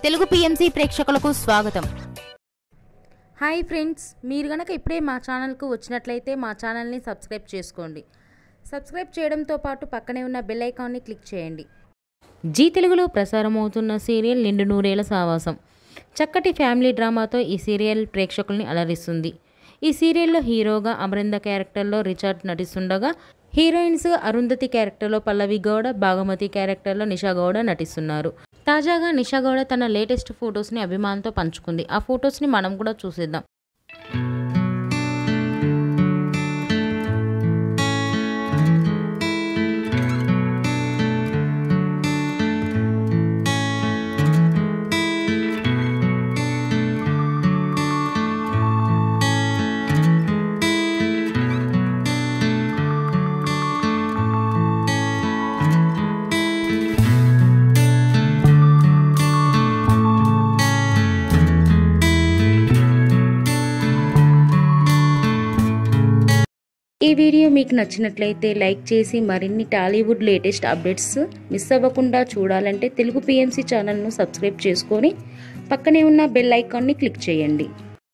Telugu PMC ప్రేక్షకులకు స్వాగతం. Hi friends, మీరు గనక ఇప్పుడే మా ఛానల్కు వచ్చినట్లయితే మా ఛానల్ని సబ్స్క్రైబ్ చేసుకోండి. సబ్స్క్రైబ్ చేయడంతో పాటు పక్కనే ఉన్న బెల్ ఐకాన్ని క్లిక్ చేయండి. జీ తెలుగులో ప్రసారమవుతున్న సీరియల్ నిండు నూరేళ్ల సావాసం చక్కటి ఫ్యామిలీ డ్రామాతో ఈ సీరియల్ ప్రేక్షకుల్ని అలరిస్తుంది. ఈ సీరియల్లో హీరోగా అమరింద క్యారెక్టర్లో రిచర్డ్ నటిస్తుండగా, హీరోయిన్స్ అరుంధతి క్యారెక్టర్లో పల్లవి గౌడ, భాగమతి క్యారెక్టర్లో నిషా గౌడ నటిస్తున్నారు. తాజాగా నిషా గౌడ తన లేటెస్ట్ ఫొటోస్ని అభిమానులతో పంచుకుంది. ఆ ఫొటోస్ని మనం కూడా చూసేద్దాం. ఈ వీడియో మీకు నచ్చినట్లయితే లైక్ చేసి మరిన్ని టాలీవుడ్ లేటెస్ట్ అప్డేట్స్ మిస్ అవ్వకుండా చూడాలంటే తెలుగు పిఎంసి ఛానల్ను సబ్స్క్రైబ్ చేసుకొని పక్కనే ఉన్న బెల్ ఐకాన్ని క్లిక్ చేయండి.